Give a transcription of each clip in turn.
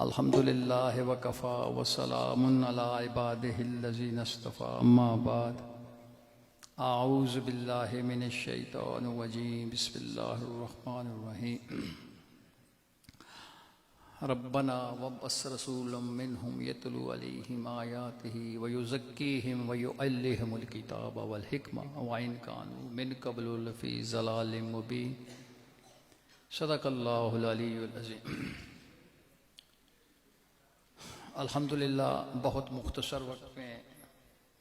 الحمدللہ وکفا وسلام علی عبادہ الذین اصطفیٰ اما بعد اعوذ باللہ من الشیطان الرجیم بسم اللہ الرحمن الرحیم ربنا وابعث رسولا منہم یتلو علیہم آیاتہ ویزکیہم ویعلمہم الکتاب والحکمہ وإن کانوا من قبل لفی ضلال مبین صدق اللہ العلی العظیم۔ الحمدللہ بہت مختصر وقت میں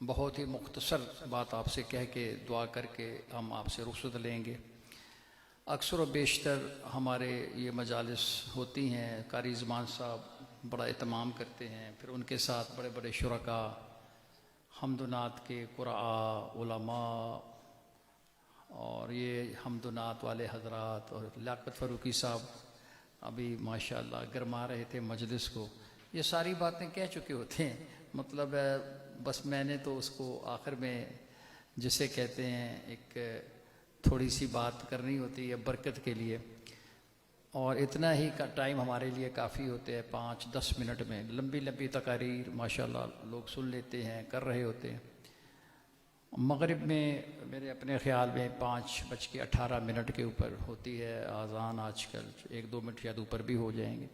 بہت ہی مختصر بات آپ سے کہہ کے دعا کر کے ہم آپ سے رخصت لیں گے۔ اکثر و بیشتر ہمارے یہ مجالس ہوتی ہیں، قاری زمان صاحب بڑا اہتمام کرتے ہیں، پھر ان کے ساتھ بڑے بڑے شرکاء، حمد و نعت کے قراء، علماء، اور یہ حمد و نعت والے حضرات، اور لیاقت فاروقی صاحب ابھی ماشاءاللہ گرما رہے تھے مجلس کو۔ یہ ساری باتیں کہہ چکے ہوتے ہیں، مطلب بس میں نے تو اس کو آخر میں جسے کہتے ہیں ایک تھوڑی سی بات کرنی ہوتی ہے برکت کے لیے، اور اتنا ہی کا ٹائم ہمارے لیے کافی ہوتے ہیں، 5-10 منٹ میں لمبی لمبی تقاریر ماشاءاللہ لوگ سن لیتے ہیں، کر رہے ہوتے ہیں۔ مغرب میں میرے اپنے خیال میں 5:18 کے اوپر ہوتی ہے اذان، آج کل 1-2 منٹ شاید اوپر بھی ہو جائیں گے۔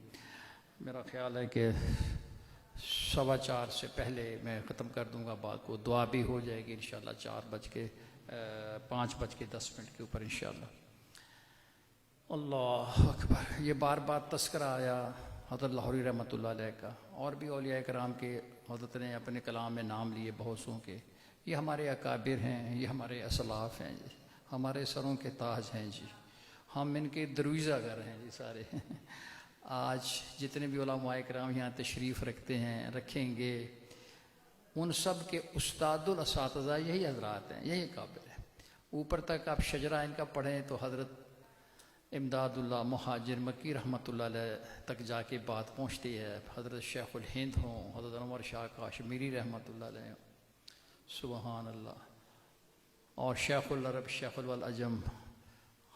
میرا خیال ہے کہ 4:15 سے پہلے میں ختم کر دوں گا بات کو، دعا بھی ہو جائے گی انشاءاللہ 5:10 کے اوپر انشاءاللہ۔ اللہ اکبر۔ یہ بار بار تذکرہ آیا حضرت لاہوری رحمۃ اللہ علیہ کا، اور بھی اولیاء کرام کے حضرت نے اپنے کلام میں نام لیے بہت سو کے۔ یہ ہمارے اکابر ہیں، یہ ہمارے اسلاف ہیں جی، ہمارے سروں کے تاج ہیں جی، ہم ان کے درویزہ گر ہیں جی سارے۔ آج جتنے بھی علماء کرام یہاں تشریف رکھتے ہیں، رکھیں گے، ان سب کے استاد الاساتذہ یہی حضرات ہیں، یہی اکابر ہیں۔ اوپر تک آپ شجرہ ان کا پڑھیں تو حضرت امداد اللہ مہاجر مکی رحمۃ اللہ علیہ تک جا کے بات پہنچتی ہے، حضرت شیخ الہند ہوں، حضرت عمر شاہ کاشمیری رحمۃ اللہ علیہ، سبحان اللہ، اور شیخ العرب شیخ العجم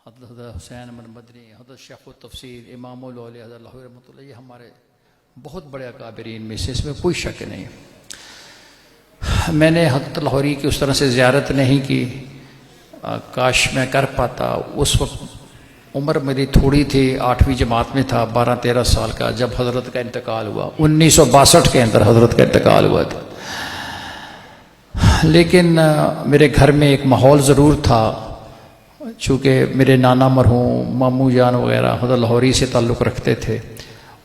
حضرت حسین احمد مدنی، حضرت شیخ التفسیر امام الاولیاء حضرت لاہوری رحمۃ اللہ، یہ ہمارے بہت بڑے اکابرین میں سے، اس میں کوئی شک نہیں۔ میں نے حضرت لاہوری کی اس طرح سے زیارت نہیں کی، کاش میں کر پاتا۔ اس وقت عمر میری تھوڑی تھی، 8ویں جماعت میں تھا، 12-13 سال کا، جب حضرت کا انتقال ہوا۔ 1962 کے اندر حضرت کا انتقال ہوا تھا، لیکن میرے گھر میں ایک ماحول ضرور تھا، چونکہ میرے نانا مرحوم مامو جان وغیرہ حضرت لاہوری سے تعلق رکھتے تھے،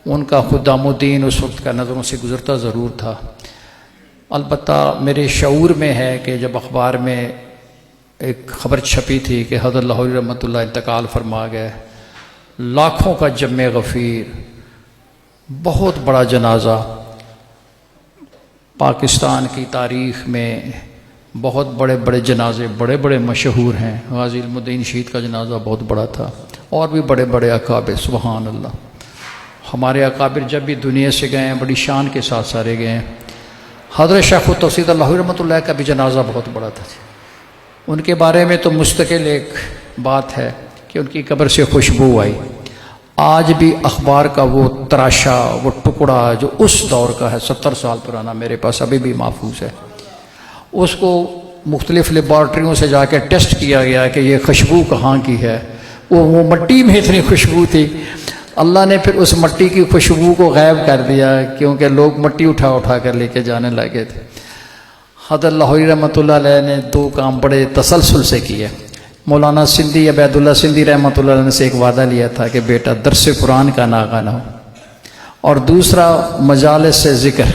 ان کا خدام الدین اس وقت کا نظروں سے گزرتا ضرور تھا۔ البتہ میرے شعور میں ہے کہ جب اخبار میں ایک خبر چھپی تھی کہ حضرت لاہوری رحمۃ اللہ انتقال فرما گئے، لاکھوں کا جمع غفیر، بہت بڑا جنازہ، پاکستان کی تاریخ میں بہت بڑے بڑے جنازے بڑے بڑے مشہور ہیں۔ غازی علم الدین شہید کا جنازہ بہت بڑا تھا، اور بھی بڑے بڑے اکابر، سبحان اللہ۔ ہمارے اکابر جب بھی دنیا سے گئے ہیں بڑی شان کے ساتھ سارے گئے ہیں۔ حضرت شیخ التوحید لاہوری رحمۃ اللہ کا بھی جنازہ بہت بڑا تھا، ان کے بارے میں تو مستقل ایک بات ہے کہ ان کی قبر سے خوشبو آئی۔ آج بھی اخبار کا وہ تراشا، وہ ٹکڑا جو اس دور کا ہے، 70 سال پرانا، میرے پاس ابھی بھی محفوظ ہے۔ اس کو مختلف لیبارٹریوں سے جا کے ٹیسٹ کیا گیا کہ یہ خوشبو کہاں کی ہے، وہ مٹی میں اتنی خوشبو تھی، اللہ نے پھر اس مٹی کی خوشبو کو غائب کر دیا، کیونکہ لوگ مٹی اٹھا اٹھا کر لے کے جانے لگے تھے۔ حضرت لاہوری رحمۃ اللہ علیہ نے 2 کام بڑے تسلسل سے کیے۔ مولانا سندھی عبید اللہ سندھی رحمۃ اللہ علیہ نے سے ایک وعدہ لیا تھا کہ بیٹا درس قرآن کا ناغہ نہ ہو، اور دوسرا مجالس سے ذکر۔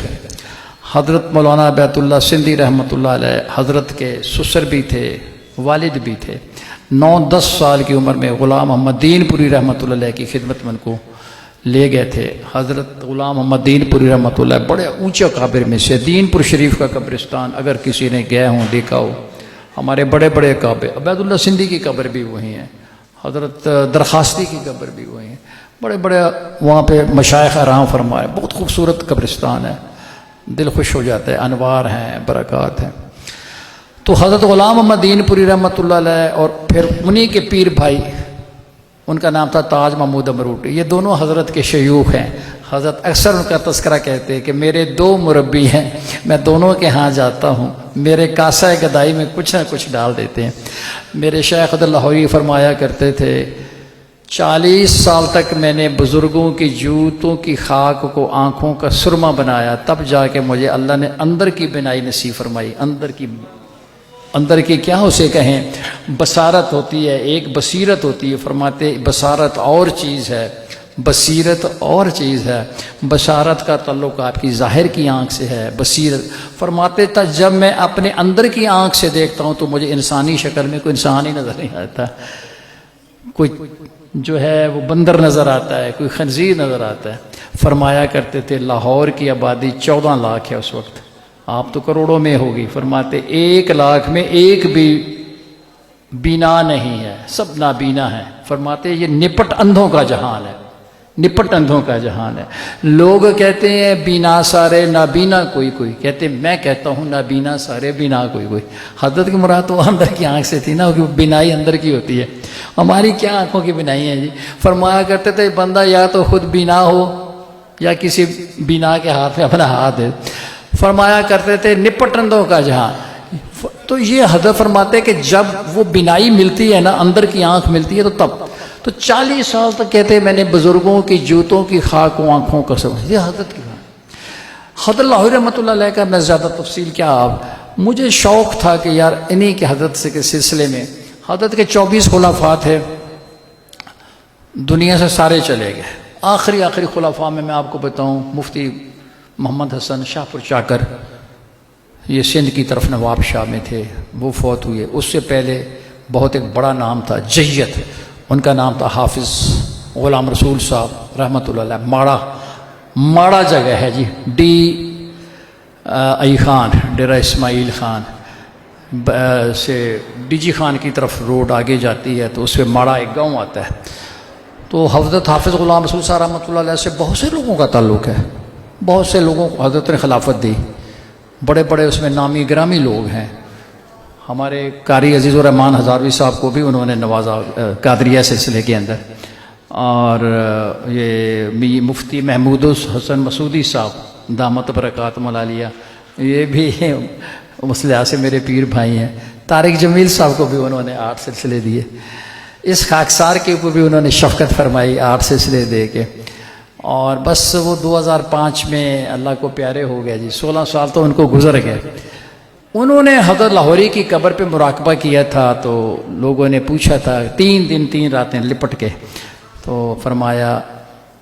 حضرت مولانا عبید اللہ سندھی رحمۃ اللہ علیہ حضرت کے سسر بھی تھے، والد بھی تھے۔ 9-10 سال کی عمر میں غلام محمد دین پوری رحمۃ اللہ علیہ کی خدمت میں ان کو لے گئے تھے۔ حضرت غلام محمد دین پوری رحمۃ اللہ بڑے اونچے قابر میں سے، دین پور شریف کا قبرستان اگر کسی نے گئے ہوں دیکھا ہو، ہمارے بڑے بڑے قابر، عبید اللہ سندھی کی قبر بھی وہی ہیں، حضرت درخواستی کی قبر بھی وہی ہیں، بڑے بڑے وہاں پہ مشائخ آرام فرمائے، بہت خوبصورت قبرستان ہے، دل خوش ہو جاتا ہے، انوار ہیں، برکات ہیں۔ تو حضرت غلام محمد دین پوری رحمۃ اللہ علیہ اور پھر انہی کے پیر بھائی ان کا نام تھا تاج محمود امروٹی. یہ دونوں حضرت کے شیوخ ہیں. حضرت اکثر ان کا تذکرہ کہتے ہیں کہ میرے 2 مربی ہیں, میں دونوں کے ہاں جاتا ہوں, میرے کاسہ گدائی میں کچھ نہ کچھ ڈال دیتے ہیں. میرے شیخ خد لاہوری فرمایا کرتے تھے 40 سال تک میں نے بزرگوں کی جوتوں کی خاک کو آنکھوں کا سرما بنایا, تب جا کے مجھے اللہ نے اندر کی بینائی نصیب فرمائی. اندر کی کیا اسے کہیں, بصارت ہوتی ہے, ایک بصیرت ہوتی ہے. فرماتے بصارت اور چیز ہے, بصیرت اور چیز ہے. بصارت کا تعلق آپ کی ظاہر کی آنکھ سے ہے, بصیرت. فرماتے تھا جب میں اپنے اندر کی آنکھ سے دیکھتا ہوں تو مجھے انسانی شکل میں کوئی انسان ہی نظر نہیں آتا, کوئی جو ہے وہ بندر نظر آتا ہے, کوئی خنزیر نظر آتا ہے. فرمایا کرتے تھے لاہور کی آبادی 14 لاکھ ہے اس وقت, آپ تو کروڑوں میں ہوگی. فرماتے 1 لاکھ میں ایک بھی بینا نہیں ہے, سب نابینا ہیں. فرماتے یہ نپٹ اندھوں کا جہان ہے, نپٹ اندھوں کا جہان ہے. لوگ کہتے ہیں بینا سارے نابینا کوئی کوئی, کہتے میں کہتا ہوں نابینا سارے بینا کوئی کوئی. حضرت کی مراد تو اندر کی آنکھ سے تھی نا, کہ بینائی اندر کی ہوتی ہے, ہماری کیا آنکھوں کی بینائی ہے جی. فرمایا کرتے تھے بندہ یا تو خود بینا ہو یا کسی بینا کے ہاتھ میں اپنا ہاتھ دے. فرمایا کرتے تھے نپٹ اندھوں کا جہان. تو یہ حضرت فرماتے کہ جب وہ بینائی ملتی ہے نا, اندر کی آنکھ ملتی ہے, تو تب تو 40 سال تک کہتے ہیں میں نے بزرگوں کی جوتوں کی خاک کو آنکھوں کا سمجھ. یہ حضرت کی بات. حضرت لاہوری رحمۃ اللہ علیہ کا میں زیادہ تفصیل کیا, آپ مجھے شوق تھا کہ یار انہی کے حضرت سے کے سلسلے میں. حضرت کے 24 خلفاء تھے, دنیا سے سارے چلے گئے. آخری خلفاء میں آپ کو بتاؤں, مفتی محمد حسن شاہ پور چاکر, یہ سندھ کی طرف نواب شاہ میں تھے, وہ فوت ہوئے. اس سے پہلے بہت ایک بڑا نام تھا جیت, ان کا نام تھا حافظ غلام رسول صاحب رحمۃ اللہ علیہ. ماڑا جگہ ہے جی, ڈی ای خان, ڈیرہ اسماعیل خان سے ڈی جی خان کی طرف روڈ آگے جاتی ہے, تو اس پہ ماڑا ایک گاؤں آتا ہے. تو حضرت حافظ غلام رسول صاحب رحمۃ اللہ علیہ سے بہت سے لوگوں کا تعلق ہے, بہت سے لوگوں کو حضرت نے خلافت دی. بڑے بڑے اس میں نامی گرامی لوگ ہیں. ہمارے قاری عزیز الرحمان ہزاروی صاحب کو بھی انہوں نے نوازا قادریہ سلسلے کے اندر. اور یہ مفتی محمود حسن مسعودی صاحب دامت برکاتہم العالیہ, یہ بھی مسلح سے میرے پیر بھائی ہیں. طارق جمیل صاحب کو بھی انہوں نے 8 سلسلے دیے. اس خاکسار کے اوپر بھی انہوں نے شفقت فرمائی 8 سلسلے دے کے. اور بس وہ 2005 میں اللہ کو پیارے ہو گئے جی. 16 سال تو ان کو گزر گئے. انہوں نے حضرت لاہوری کی قبر پہ مراقبہ کیا تھا, تو لوگوں نے پوچھا تھا 3 دن 3 راتیں لپٹ کے. تو فرمایا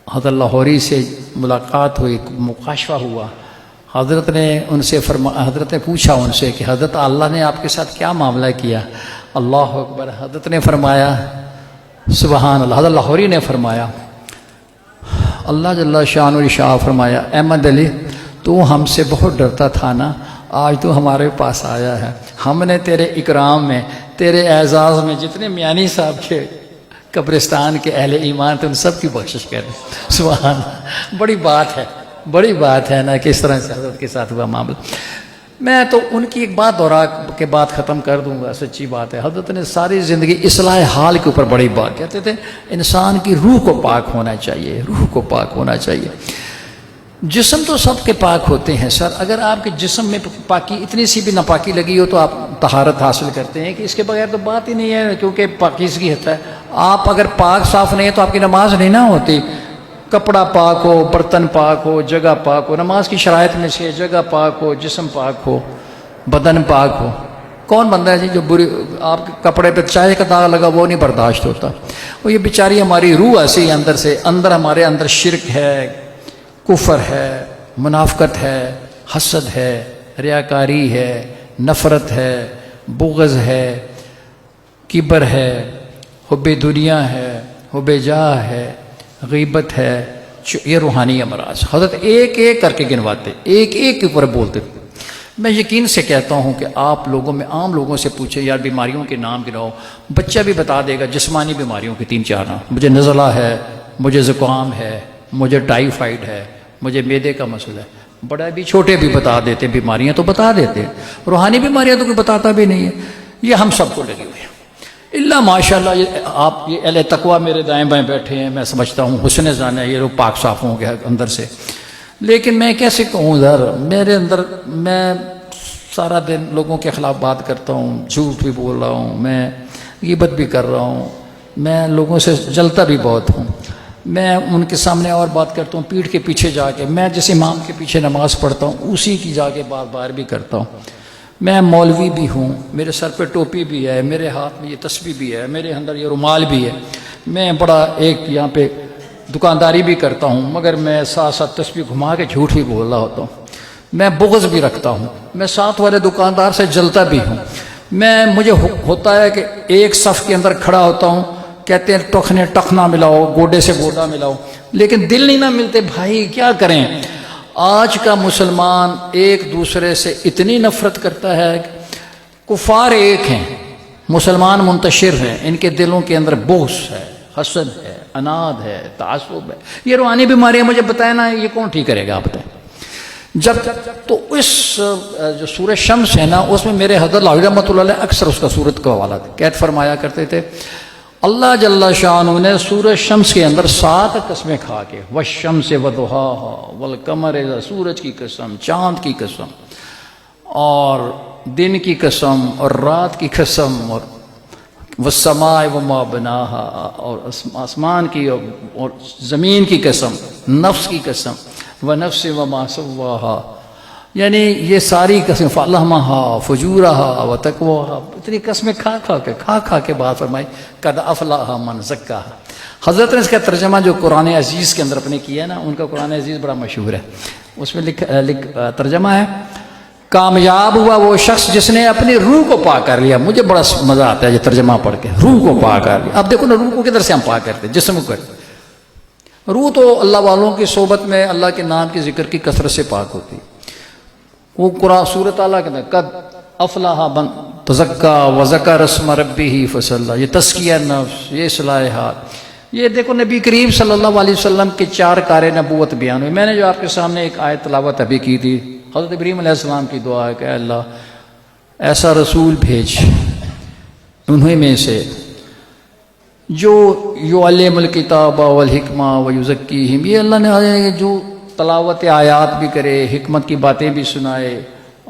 حضرت لاہوری سے ملاقات ہوئی, مکاشفہ ہوا. حضرت نے ان سے حضرت نے پوچھا ان سے کہ حضرت اللہ نے آپ کے ساتھ کیا معاملہ کیا. اللہ اکبر. حضرت نے فرمایا سبحان اللہ. حضرت لاہوری نے فرمایا اللہ جل شان و شاہ فرمایا احمد علی تو ہم سے بہت ڈرتا تھا نا, آج تو ہمارے پاس آیا ہے. ہم نے تیرے اکرام میں, تیرے اعزاز میں جتنے میانی صاحب کے قبرستان کے اہل ایمان تھے ان سب کی بخشش کر دیں. سبحان اللہ. بڑی بات ہے, بڑی بات ہے نا کہ اس طرح سے حضرت کے ساتھ ہوا معاملہ. میں تو ان کی ایک بات دہرا کے بعد ختم کر دوں گا. سچی بات ہے, حضرت نے ساری زندگی اصلاح حال کے اوپر بڑی بات کہتے تھے. انسان کی روح کو پاک ہونا چاہیے, روح کو پاک ہونا چاہیے. جسم تو سب کے پاک ہوتے ہیں سر. اگر آپ کے جسم میں پاکی اتنی سی بھی ناپاکی لگی ہو تو آپ طہارت حاصل کرتے ہیں, کہ اس کے بغیر تو بات ہی نہیں ہے, کیونکہ پاکیزگی ہوتا ہے. آپ اگر پاک صاف نہیں ہے تو آپ کی نماز نہیں نہ ہوتی. کپڑا پاک ہو, برتن پاک ہو, جگہ پاک ہو. نماز کی شرائط میں سے جگہ پاک ہو, جسم پاک ہو, بدن پاک ہو. کون بندہ ہے جی جو بری آپ کے کپڑے پہ چائے کا داغ لگا وہ نہیں برداشت ہوتا. وہ یہ بیچاری ہماری روح ایسی اندر سے اندر, ہمارے اندر شرک ہے, کفر ہے, منافقت ہے, حسد ہے, ریاکاری ہے, نفرت ہے, بغض ہے, کبر ہے, حب دنیا ہے, حب جاہ ہے, غیبت ہے. یہ روحانی امراض حضرت ایک ایک کر کے گنواتے, ایک ایک کے اوپر بولتے. میں یقین سے کہتا ہوں کہ آپ لوگوں میں عام لوگوں سے پوچھیں یار بیماریوں کے نام گناؤ, بچہ بھی بتا دے گا جسمانی بیماریوں کے 3-4 نام. مجھے نزلہ ہے, مجھے زکام ہے, مجھے ٹائیفائڈ ہے, مجھے معدے کا مسئلہ ہے. بڑا بھی چھوٹے بھی بتا دیتے, بیماریاں تو بتا دیتے. روحانی بیماریاں تو کوئی بتاتا بھی نہیں ہے. یہ ہم سب کو لگی ہوئی ہے. اللہ ماشاءاللہ آپ یہ اہل تقوی میرے دائیں بائیں بیٹھے ہیں، میں سمجھتا ہوں حسن زن ہے، یہ لوگ پاک صاف ہوں گے اندر سے، لیکن میں کیسے کہوں ادھر میرے اندر میں سارا دن لوگوں کے خلاف بات کرتا ہوں، جھوٹ بھی بول رہا ہوں، میں غیبت بھی کر رہا ہوں، میں لوگوں سے جلتا بھی بہت ہوں، میں ان کے سامنے اور بات کرتا ہوں پیٹھ کے پیچھے جا کے، میں جس امام کے پیچھے نماز پڑھتا ہوں اسی کی جا کے بار بار بھی کرتا ہوں، میں مولوی بھی ہوں، میرے سر پہ ٹوپی بھی ہے، میرے ہاتھ میں یہ تسبیح بھی ہے، میرے اندر یہ رومال بھی ہے، میں بڑا ایک یہاں پہ دکانداری بھی کرتا ہوں، مگر میں ساتھ ساتھ تسبیح گھما کے جھوٹ بھی بول رہا ہوتا ہوں، میں بغض بھی رکھتا ہوں، میں ساتھ والے دکاندار سے جلتا بھی ہوں، مجھے ہوتا ہے کہ ایک صف کے اندر کھڑا ہوتا ہوں، کہتے ہیں ٹخنے ٹخنا ملاؤ، گوڈے سے گوڈا ملاؤ، لیکن دل نہیں نہ ملتے بھائی، کیا کریں؟ آج کا مسلمان ایک دوسرے سے اتنی نفرت کرتا ہے، کفار ایک ہیں، مسلمان منتشر ہیں، ان کے دلوں کے اندر بغض ہے، حسد ہے، اناد ہے، تعصب ہے، یہ روحانی بیماری ہے، مجھے بتائیں نا یہ کون ٹھیک کرے گا؟ آپ بتائیں۔ جب تو اس جو سورہ شمس ہے نا، اس میں میرے حضرت لاہوری رحمۃ اللہ علیہ اکثر اس کا سورت کا حوالہ قید فرمایا کرتے تھے، اللہ جل شانہ نے سورہ شمس کے اندر 7 قسمیں کھا کے، والشمس وضحاها والقمر، سورج کی قسم، چاند کی قسم، اور دن کی قسم، اور رات کی قسم، اور والسماء وما بناها، اور آسمان کی اور زمین کی قسم، نفس کی قسم، ونفس وما سواها، یعنی یہ ساری قسمیں، فالہمہا فجورہا وتقواہا، اتنی قسمیں کھا کے بات فرمائی، قد افلح من زکاہا۔ حضرت نے اس کا ترجمہ جو قرآن عزیز کے اندر اپنے کیا ہے نا، ان کا قرآن عزیز بڑا مشہور ہے، اس میں ترجمہ ہے، کامیاب ہوا وہ شخص جس نے اپنی روح کو پاک کر لیا۔ مجھے بڑا مزہ آتا ہے یہ ترجمہ پڑھ کے، روح کو پاک کر لیا۔ اب دیکھو نا، روح کو کدھر سے ہم پاک کرتے ہیں؟ جسم کو۔ روح تو اللہ والوں کی صحبت میں اللہ کے نام کے ذکر کی کثرت سے پاک ہوتی، وہ قرآن سورۃ تعالیٰ کے اندر قد افلح من تزکا وذکر اسم ربہ فصلی، یہ تزکیہ نفس، یہ اصلاح حال، یہ دیکھو نبی کریم صلی اللہ علیہ وسلم کے 4 کار نبوت بیان ہوئے۔ میں نے جو آپ کے سامنے ایک آیت تلاوت ابھی کی تھی، حضرت ابراہیم علیہ السلام کی دعا ہے کہ اے اللہ ایسا رسول بھیج انہیں میں سے جو یعلم الکتاب والحکمہ ویزکیہم، یہ اللہ نے جو تلاوت آیات بھی کرے، حکمت کی باتیں بھی سنائے،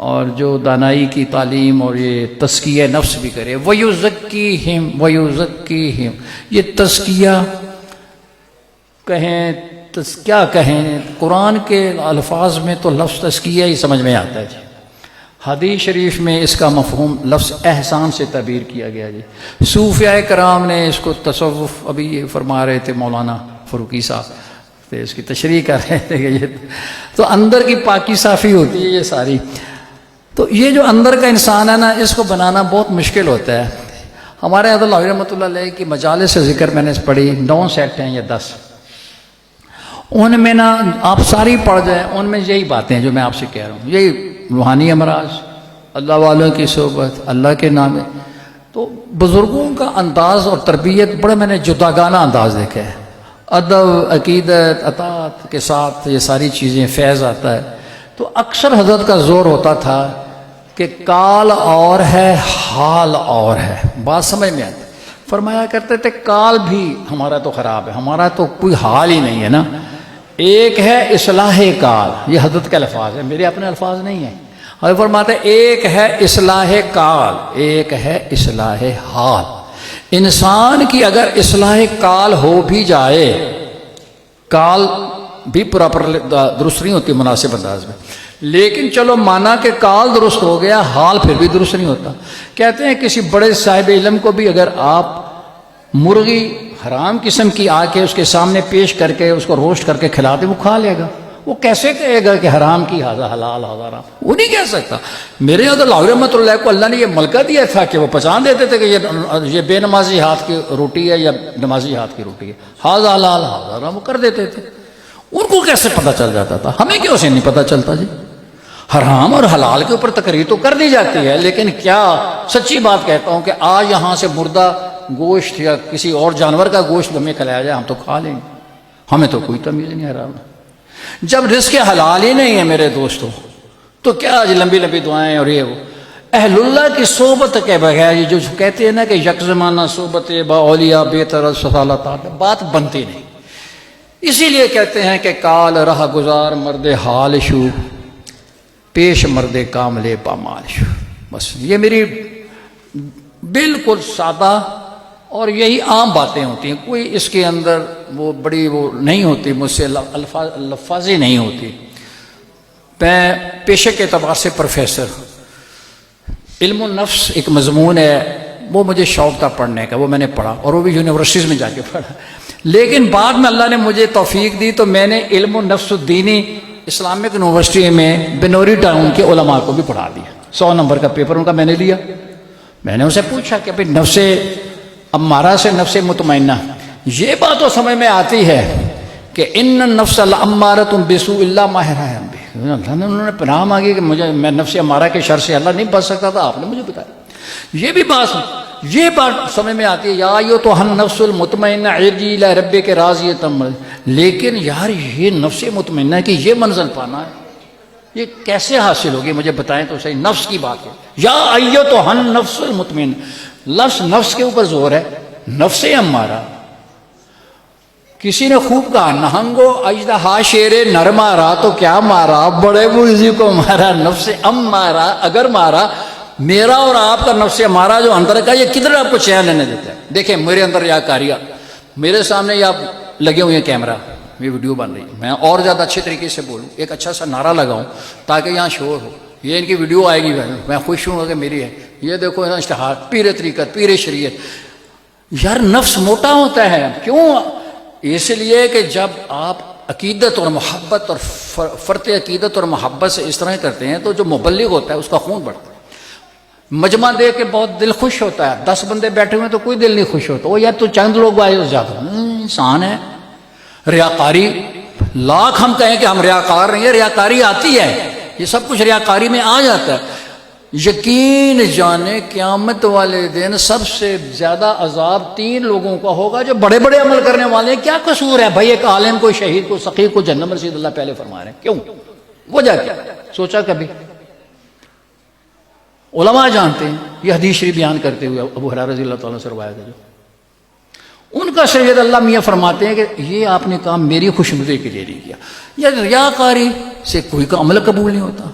اور جو دانائی کی تعلیم اور یہ تزکیہ نفس بھی کرے، وَيُزَكِّيهِمْ وَيُزَكِّيهِمْ، یہ تزکیہ کہیں کیا کہیں، قرآن کے الفاظ میں تو لفظ تزکیہ ہی سمجھ میں آتا ہے جی، حدیث شریف میں اس کا مفہوم لفظ احسان سے تعبیر کیا گیا جی۔ صوفیاء کرام نے اس کو تصوف، ابھی یہ فرما رہے تھے مولانا فروقی صاحب، اس کی تشریح کر رہے تھے کہ یہ تو اندر کی پاکی صافی ہوتی ہے یہ ساری، تو یہ جو اندر کا انسان ہے نا، اس کو بنانا بہت مشکل ہوتا ہے۔ ہمارے حضرت لاہوری رحمۃ اللہ علیہ کی مجالس سے ذکر میں نے پڑھی، 9 سیٹ ہیں یا 10، ان میں نا آپ ساری پڑھ جائیں، ان میں یہی باتیں ہیں جو میں آپ سے کہہ رہا ہوں، یہی روحانی امراض، اللہ والوں کی صحبت، اللہ کے نام۔ تو بزرگوں کا انداز اور تربیت بڑے میں نے جداگانہ انداز دیکھا ہے، ادب، عقیدت، اطاعت کے ساتھ یہ ساری چیزیں، فیض آتا ہے۔ تو اکثر حضرت کا زور ہوتا تھا کہ کال اور ہے، حال اور ہے، بات سمجھ میں آتی۔ فرمایا کرتے تھے کال بھی ہمارا تو خراب ہے، ہمارا تو کوئی حال ہی نہیں ہے نا، ایک ہے اصلاح کال، یہ حضرت کے الفاظ ہیں، میرے اپنے الفاظ نہیں ہیں۔ حضرت فرماتے ہیں ایک ہے اصلاح کال، ایک ہے اصلاح حال۔ انسان کی اگر اصلاح کال ہو بھی جائے، کال بھی پراپر درست نہیں ہوتی مناسب انداز میں، لیکن چلو مانا کہ کال درست ہو گیا، حال پھر بھی درست نہیں ہوتا۔ کہتے ہیں کسی بڑے صاحب علم کو بھی اگر آپ مرغی حرام قسم کی آ کے اس کے سامنے پیش کر کے اس کو روسٹ کر کے کھلا دے، وہ کھا لے گا۔ وہ کیسے کہے گا کہ حرام کی ہذا حلال ہذا حرام؟ وہ نہیں کہہ سکتا۔ میرے حضرت لاہوری رحمۃ اللہ کو اللہ نے یہ ملکہ دیا تھا کہ وہ پہچان دیتے تھے کہ یہ بے نمازی ہاتھ کی روٹی ہے یا نمازی ہاتھ کی روٹی ہے، ہذا حلال ہذا حرام، وہ کر دیتے تھے۔ ان کو کیسے پتہ چل جاتا تھا؟ ہمیں کیوں سے نہیں پتہ چلتا جی؟ حرام اور حلال کے اوپر تقریر تو کر دی جاتی ہے، لیکن کیا سچی بات کہتا ہوں کہ آج یہاں سے مردہ گوشت یا کسی اور جانور کا گوشت ہمیں کھلایا جائے، ہم تو کھا لیں گے، ہمیں تو کوئی تمیز نہیں حرام۔ جب رزق حلال ہی نہیں ہے میرے دوستوں، تو کیا آج لمبی لمبی دعائیں اور یہ وہ اہل اللہ کی صحبت کے بغیر یہ جو کہتے ہیں نا کہ یک زمانہ صحبت با اولیاء بہتر صلات بات بنتی نہیں. اسی لیے کہتے ہیں کہ کال رہ گزار مرد حال شو پیش مرد کاملے پامال شو. بس یہ میری بالکل سادہ اور یہی عام باتیں ہوتی ہیں، کوئی اس کے اندر وہ بڑی وہ نہیں ہوتی، مجھ سے الفاظی نہیں ہوتی. میں پیشے کے اعتبار سے پروفیسر. علم النفس ایک مضمون ہے، وہ مجھے شوق تھا پڑھنے کا، وہ میں نے پڑھا اور وہ بھی یونیورسٹیز میں جا کے پڑھا. لیکن بعد میں اللہ نے مجھے توفیق دی تو میں نے علم النفس الدینی اسلامک یونیورسٹی میں بنوری ٹاؤن کے علماء کو بھی پڑھا دیا. 100 نمبر کا پیپر ان کا میں نے لیا. میں نے اسے پوچھا کہ بھائی نفس امارہ سے نفس مطمئنہ، یہ بات تو سمجھ میں آتی ہے کہ ان النفس لامارۃ بالسوء الا ما حرم بہ. اللہ نے انہوں نے پناہ مانگی کہ مجھے میں نفس امارہ کے شر سے اللہ نہیں بچ سکتا تھا، آپ نے مجھے بتایا. یہ بات سمجھ میں آتی ہے، یا تو ہن نفس المطمئنہ ارجعی الی ربک راضیۃ مرضیہ. لیکن یار یہ نفس مطمئنہ کی یہ منزل پانا ہے، یہ کیسے حاصل ہوگی؟ مجھے بتائیں تو صحیح. نفس کی بات ہے، یا ایتھا النفس المطمئنہ، لفظ نفس کے اوپر زور ہے. نفس امارہ کسی نے خوب کہا نہنگو اژدہا شیر نر مارا تو کیا مارا، بڑے بوزی کو مارا. نفس امارہ اگر مارا، میرا اور آپ کا نفس امارہ جو اندر کا، یہ کدھر آپ کو چین لینے دیتا ہے؟ دیکھیں میرے اندر ریاکاریہ، میرے سامنے یہ آپ لگے ہوئے ہیں کیمرہ، یہ ویڈیو بن رہی ہے، میں اور زیادہ اچھے طریقے سے بولوں، ایک اچھا سا نعرہ لگاؤں تاکہ یہاں شور ہو. یہ ان کی ویڈیو آئے گی، میں خوش ہوں کہ میری ہے. یہ دیکھو اشتہار، پیر طریقت، پیر شریعت. یار نفس موٹا ہوتا ہے. کیوں؟ اس لیے کہ جب آپ عقیدت اور محبت اور فرط عقیدت اور محبت سے اس طرح کرتے ہیں تو جو مبلغ ہوتا ہے اس کا خون بڑھتا ہے. مجمع دیکھ کے بہت دل خوش ہوتا ہے، 10 بندے بیٹھے ہوئے تو کوئی دل نہیں خوش ہوتا. وہ یار تو چند لوگ آئے زیادہ انسان ہے. ریاکاری، لاکھ ہم کہیں کہ ہم ریاکار نہیں ہیں، ریاکاری آتی ہے، یہ سب کچھ ریاکاری میں آ جاتا ہے. یقین جانے قیامت والے دن سب سے زیادہ عذاب 3 لوگوں کا ہوگا جو بڑے بڑے عمل کرنے والے ہیں. کیا قصور ہے بھائی؟ ایک عالم کو، شہید کو، سقی کو جنت رسید اللہ پہلے فرما رہے ہیں. کیوں؟ وجہ کیا؟ سوچا کبھی؟ علماء جانتے ہیں. یہ حدیث شریف بیان کرتے ہوئے ابو ہریرہ رضی اللہ تعالیٰ سے روایت ہے، جو ان کا سید اللہ میاں فرماتے ہیں کہ یہ آپ نے کام میری خوشنودی کے لیے نہیں کیا. یہ ریاکاری سے کوئی کا عمل قبول نہیں ہوتا.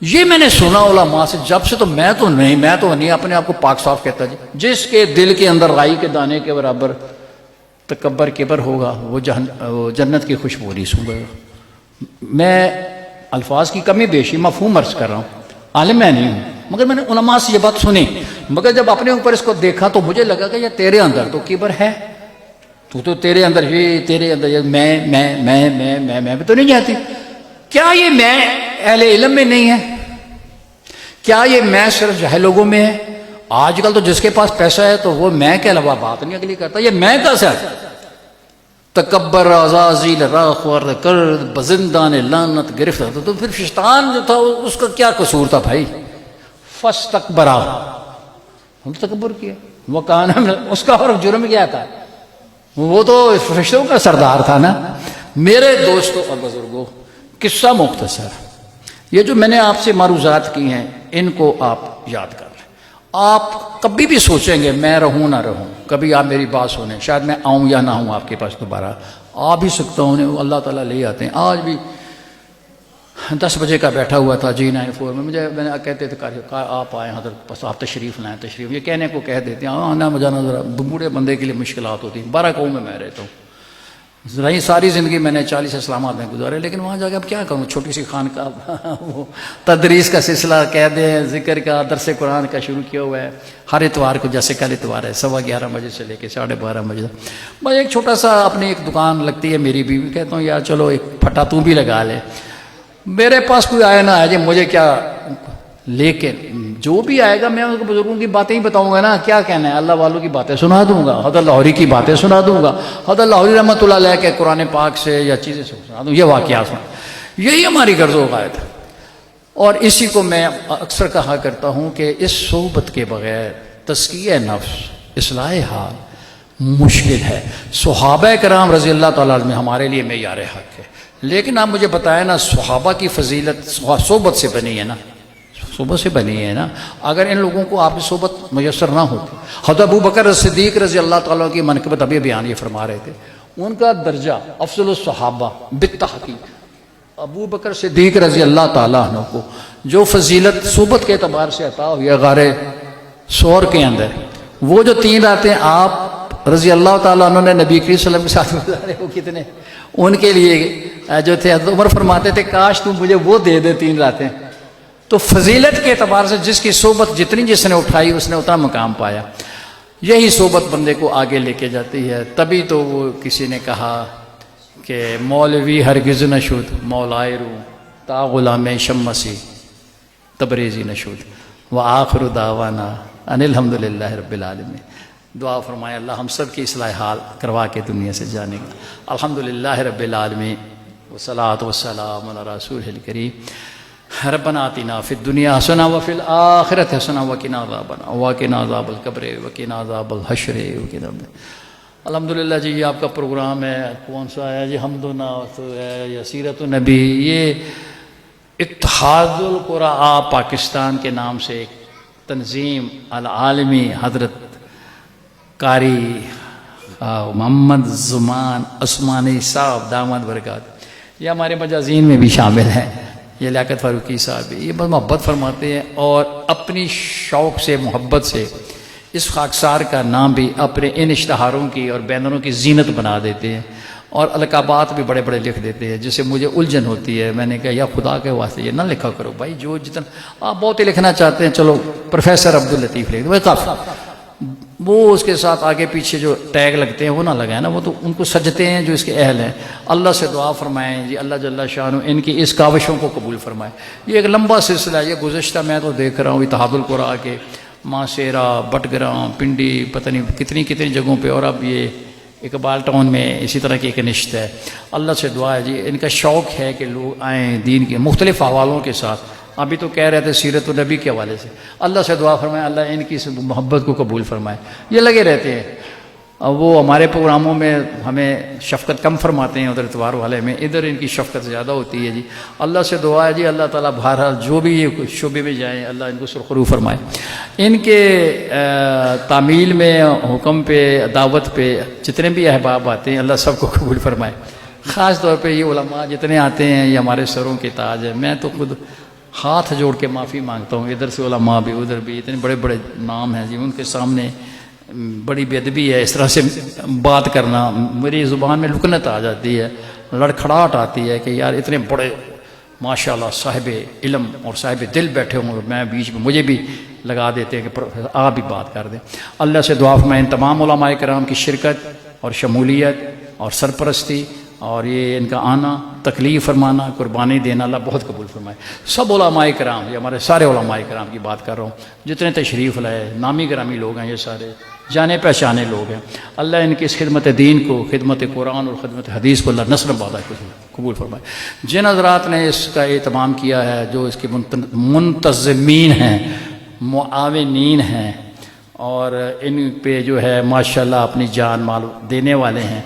یہ میں نے سنا علماء سے، جب سے تو میں تو نہیں اپنے آپ کو پاک صاف کہتا. جس کے دل کے اندر رائی کے دانے کے برابر تکبر کبر ہوگا وہ جنت کی خوشبو نہیں سونگے گا. میں الفاظ کی کمی بیشی مفہوم عرض کر رہا ہوں، عالم میں نہیں ہوں، مگر میں نے علماء سے یہ بات سنی. مگر جب اپنے اوپر اس کو دیکھا تو مجھے لگا کہ یہ تیرے اندر تو کبر ہے، تو تیرے اندر یہ، تیرے اندر یہ میں تو نہیں جاتی. کیا یہ میں اہل علم میں نہیں ہے؟ کیا یہ میں صرف جاہل لوگوں میں ہے؟ آج کل تو جس کے پاس پیسہ ہے تو وہ میں کے علاوہ بات نہیں اگلی کرتا. یہ میں کا سر تکبر عزازیل راخور کرد بزندان لعنت گرفتار. تو پھر شیطان جو تھا اس کا کیا قصور تھا بھائی؟ فاستکبرا، ہم تکبر کیا. وہ کہاں اس کا اور جرم کیا تھا؟ وہ تو فرشتوں کا سردار تھا نا. میرے دوستوں اور بزرگوں، قصہ مختصر، یہ جو میں نے آپ سے معروضات کی ہیں ان کو آپ یاد کر لیں. آپ کبھی بھی سوچیں گے میں رہوں نہ رہوں، کبھی آپ میری بات سنیں، شاید میں آؤں یا نہ ہوں آپ کے پاس دوبارہ، آ بھی سکتا ہوں، اللہ تعالیٰ لے آتے ہیں. آج بھی 10 بجے کا بیٹھا ہوا تھا G94 میں، میں نے کہتے تھے آپ آئیں حضرت، بس آپ تشریف لائیں. تشریف یہ کہنے کو کہہ دیتے ہیں، آنا جانا ذرا بوڑھے بندے کے لیے مشکلات ہوتی ہیں. 12 قوم میں رہتا ہوں، رہی ساری زندگی میں نے 40 اسلامات میں گزارے، لیکن وہاں جا کے اب کیا کروں؟ چھوٹی سی خان کا وہ تدریس کا سلسلہ کہہ دیں، ذکر کا، درس قرآن کا شروع کیا ہوا ہے ہر اتوار کو. جیسے کل اتوار ہے 11:15 بجے سے لے کے 12:30 بجے تک. میں ایک چھوٹا سا اپنی ایک دکان لگتی ہے میری بیوی، کہتا ہوں یار چلو ایک پھٹا تو بھی لگا لے. میرے پاس کوئی آئے نہ آئے مجھے کیا، لیکن جو بھی آئے گا میں ان کو بزرگوں کی باتیں ہی بتاؤں گا نا. کیا کہنا ہے؟ اللہ والوں کی باتیں سنا دوں گا، حضرت لاہوری کی باتیں سنا دوں گا، حضرت لاہوری رحمۃ اللہ علیہ کے قرآن پاک سے یا چیزیں سے سنا دوں، یہ واقعات سنا. یہی ہماری غرض و غایت ہے. اور اسی کو میں اکثر کہا کرتا ہوں کہ اس صحبت کے بغیر تزکیہ نفس، اصلاح حال مشکل ہے. صحابہ کرام رضی اللہ تعالیٰ عنہ ہمارے لیے معیار حق ہے. لیکن آپ مجھے بتائیں نا، صحابہ کی فضیلت صحبت سے بنی ہے نا، صحبت سے بنی ہے نا. اگر ان لوگوں کو آپ کی صحبت میسر نہ ہوتی. حضرت ابو بکر صدیق رضی اللہ تعالیٰ کی منقبت ابھی بیان یہ فرما رہے تھے, ان کا درجہ افضل الصحابہ بالتحقیق. ابو بکر صدیق رضی اللہ تعالیٰ عنہ کو جو فضیلت صحبت کے اعتبار سے عطا ہوئی ہے غار ثور کے اندر, وہ جو 3 راتیں آپ رضی اللہ تعالیٰ عنہ نے نبی کریم صلی اللہ علیہ وسلم کے ساتھ گزارے, وہ کتنے ان کے لیے جو تھے. حضرت عمر فرماتے تھے کاش تم مجھے وہ دے دے 3 راتیں. تو فضیلت کے اعتبار سے جس کی صحبت جتنی جس نے اٹھائی اس نے اتنا مقام پایا. یہی صحبت بندے کو آگے لے کے جاتی ہے. تبھی تو وہ کسی نے کہا کہ مولوی ہرگز نشد مولائے رو تا غلام شمسی تبریزی نشد وآخر دعوانا ان الحمدللہ رب العالمین. دعا فرمائے اللہ ہم سب کی اصلاح حال کروا کے دنیا سے جانے گا. الحمدللہ رب العالمین والصلاۃ والسلام علی رسول الکریم. ربنا آتنا فی الدنیا حسنہ وفی الآخرۃ حسنہ وقنا عذاب النار وقنا عذاب القبر وقنا عذاب الحشر. الحمدللہ جی یہ آپ کا پروگرام ہے, کون سا ہے جی, حمد و نعت ہے یا سیرت النبی. یہ اتحاد القراء پاکستان کے نام سے ایک تنظیم العالمی حضرت قاری محمد زمان عثمانی صاحب دامت برکات, یہ ہمارے مجازین میں بھی شامل ہیں. یہ لیاقت فاروقی صاحب یہ بس محبت فرماتے ہیں اور اپنی شوق سے محبت سے اس خاکسار کا نام بھی اپنے ان اشتہاروں کی اور بینروں کی زینت بنا دیتے ہیں اور القابات بھی بڑے بڑے لکھ دیتے ہیں, جس سے مجھے الجھن ہوتی ہے. میں نے کہا یا خدا کے واسطے یہ نہ لکھا کرو بھائی, جو جتنا آپ بہت ہی لکھنا چاہتے ہیں چلو پروفیسر عبداللطیف لکھ دو کافی. وہ اس کے ساتھ آگے پیچھے جو ٹیگ لگتے ہیں وہ نہ لگائیں نا, وہ تو ان کو سجتے ہیں جو اس کے اہل ہیں. اللہ سے دعا فرمائیں جی اللہ جل شانہ ان کی اس کاوشوں کو قبول فرمائے. یہ ایک لمبا سلسلہ ہے. یہ گزشتہ میں تو دیکھ رہا ہوں اتحاد القراء کے ماسیرا بٹگرام پنڈی پتہ نہیں کتنی کتنی جگہوں پہ, اور اب یہ اقبال ٹاؤن میں اسی طرح کی ایک نشست ہے. اللہ سے دعا ہے جی ان کا شوق ہے کہ لوگ آئیں دین کے مختلف حوالوں کے ساتھ. ابھی تو کہہ رہے تھے سیرت النبی کے حوالے سے. اللہ سے دعا فرمائے اللہ ان کی محبت کو قبول فرمائے. یہ لگے رہتے ہیں. وہ ہمارے پروگراموں میں ہمیں شفقت کم فرماتے ہیں ادھر اتوار والے میں, ادھر ان کی شفقت زیادہ ہوتی ہے جی. اللہ سے دعا ہے جی اللہ تعالیٰ بہرحال جو بھی یہ شعبے میں جائیں اللہ ان کو سرخرو فرمائے. ان کے تعمیل میں حکم پہ دعوت پہ جتنے بھی احباب آتے ہیں اللہ سب کو قبول فرمائے. خاص طور پہ یہ علماء جتنے آتے ہیں یہ ہمارے سروں کے تاج ہیں. میں تو خود ہاتھ جوڑ کے معافی مانگتا ہوں, ادھر سے علماء بھی ادھر بھی, اتنے بڑے بڑے نام ہیں جی, ان کے سامنے بڑی بے ادبی ہے اس طرح سے بات کرنا. میری زبان میں لکنت آ جاتی ہے, لڑکھڑاہٹ آتی ہے کہ یار اتنے بڑے ماشاءاللہ صاحب علم اور صاحب دل بیٹھے ہوں اور میں بیچ میں مجھے بھی لگا دیتے ہیں کہ آپ بھی بات کر دیں. اللہ سے دعا فرمائیں ان تمام علماء کرام کی شرکت اور شمولیت اور سرپرستی اور یہ ان کا آنا تکلیف فرمانا قربانی دینا اللہ بہت قبول فرمائے. سب علماء کرام, یہ ہمارے سارے علماء کرام کی بات کر رہا ہوں, جتنے تشریف لائے نامی گرامی لوگ ہیں, یہ سارے جانے پہچانے لوگ ہیں. اللہ ان کی اس خدمت دین کو, خدمت قرآن اور خدمت حدیث کو اللہ نصر بادہ قبول فرمائے. جن حضرات نے اس کا اہتمام کیا ہے, جو اس کے منتظمین ہیں, معاونین ہیں, اور ان پہ جو ہے ماشاءاللہ اپنی جان مال دینے والے ہیں,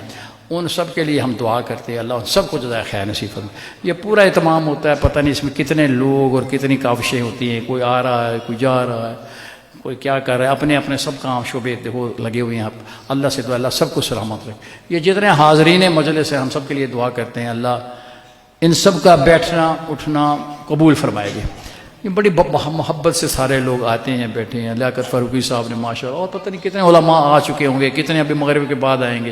ان سب کے لیے ہم دعا کرتے ہیں اللہ ان سب کو جزائے خیر نصیب فرمائے. یہ پورا اہتمام ہوتا ہے, پتہ نہیں اس میں کتنے لوگ اور کتنی کاوشیں ہوتی ہیں, کوئی آ رہا ہے کوئی جا رہا ہے کوئی کیا کر رہا ہے, اپنے اپنے سب کام شعبے دیکھو لگے ہوئے ہیں. اللہ سے دعا اللہ سب کو سلامت رکھے. یہ جتنے حاضرین مجلس ہیں ہم سب کے لیے دعا کرتے ہیں اللہ ان سب کا بیٹھنا اٹھنا قبول فرمائے گی. یہ بڑی محبت سے سارے لوگ آتے ہیں بیٹھے ہیں. لیاقت فاروقی صاحب نے ماشاءاللہ, اور پتہ نہیں کتنے علماء آ چکے ہوں گے, کتنے ابھی مغرب کے بعد آئیں گے.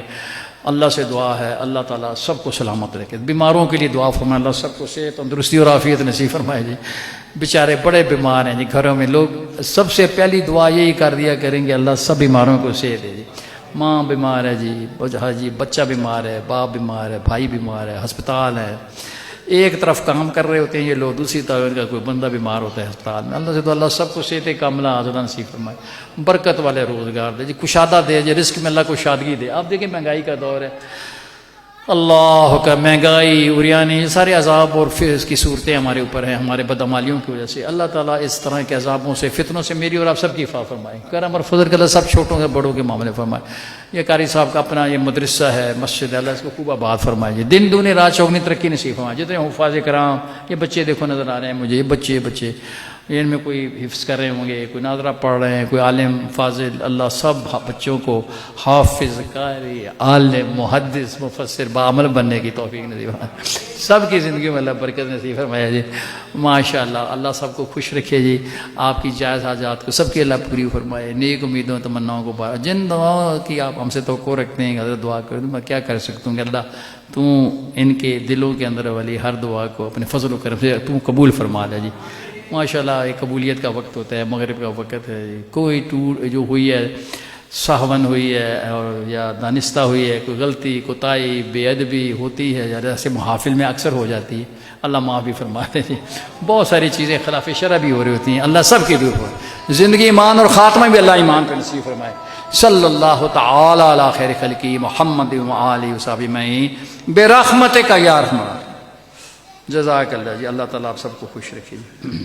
اللہ سے دعا ہے اللہ تعالیٰ سب کو سلامت رکھے. بیماروں کے لیے دعا فرمائے اللہ سب کو صحت تندرستی اور عافیت نصیب فرمائے جی. بیچارے بڑے بیمار ہیں جی گھروں میں, لوگ سب سے پہلی دعا یہی کر دیا کریں گے اللہ سب بیماروں کو صحت دے جی. ماں بیمار ہے جی, بچہ بیمار ہے, باپ بیمار ہے, بھائی بیمار ہے, ہسپتال ہے. ایک طرف کام کر رہے ہوتے ہیں یہ لوگ, دوسری طرف ان کا کوئی بندہ بیمار ہوتا ہے ہسپتال میں. اللہ سے تو اللہ سب کو صحت کاملہ عاجلہ نصیب فرمائے, برکت والے روزگار دے جی, کشادہ دے جی, رزق میں اللہ کو شادگی دے. آپ دیکھیں مہنگائی کا دور ہے, اللہ کا مہنگائی اریانی سارے عذاب اور پھر اس کی صورتیں ہمارے اوپر ہیں ہمارے بدعمالیوں کی وجہ سے. اللہ تعالیٰ اس طرح کے عذابوں سے فتنوں سے میری اور آپ سب کی حفاظت فرمائے. کرم اور فضل کا اللہ سب چھوٹوں سے بڑوں کے معاملے فرمائے. یہ قاری صاحب کا اپنا یہ مدرسہ ہے مسجد, اللہ اس کو خوب آباد فرمائے جی. دن دونیں رات چوگنی ترقی نصیب فرمائے. جتنے حفاظ کرام یہ بچے دیکھو نظر آ رہے ہیں مجھے, یہ بچے ان میں کوئی حفظ کر رہے ہوں گے، کوئی ناظرہ پڑھ رہے ہیں، کوئی عالم فاضل، اللہ سب بچوں کو حافظ، قاری، عالم، محدث، مفسر، بعمل بننے کی توفیق نصیب فرمائے، سب کی زندگیوں میں اللہ برکت نصیب فرمایا جی، ماشاءاللہ، اللہ سب کو خوش رکھے جی، آپ کی جائز حاجات کو سب کی اللہ پوری فرمائے، نیک امیدوں تمناؤں کو بارا، جن دعاؤں کی آپ ہم سے توقع رکھتے ہیں حضرت دعا کر دوں، میں کیا کر سکتا ہوں کہ اللہ تو ان کے دلوں کے اندر والی ہر دعا کو اپنے فضل و کرم سے تو قبول فرما لے جی، ماشاءاللہ ایک قبولیت کا وقت ہوتا ہے، مغرب کا وقت ہے جی، کوئی ٹور جو ہوئی ہے سہون ہوئی ہے اور یا دانستہ ہوئی ہے، کوئی غلطی کوتاہی بے ادبی ہوتی ہے یا جیسے محافل میں اکثر ہو جاتی ہے، اللہ معاف بھی فرما دے جی، بہت ساری چیزیں خلاف شرع بھی ہو رہی ہوتی ہیں، اللہ سب کی دور ہو، زندگی ایمان اور خاتمہ بھی اللہ ایمان پہ نصیب فرمائے، صلی اللہ تعالی علی خیر خلقی محمد و آلہ وصحبہ اجمعین برحمتک یا ارحم الراحمین، جزاک اللہ جی، اللہ تعالیٰ آپ سب کو خوش رکھے جی۔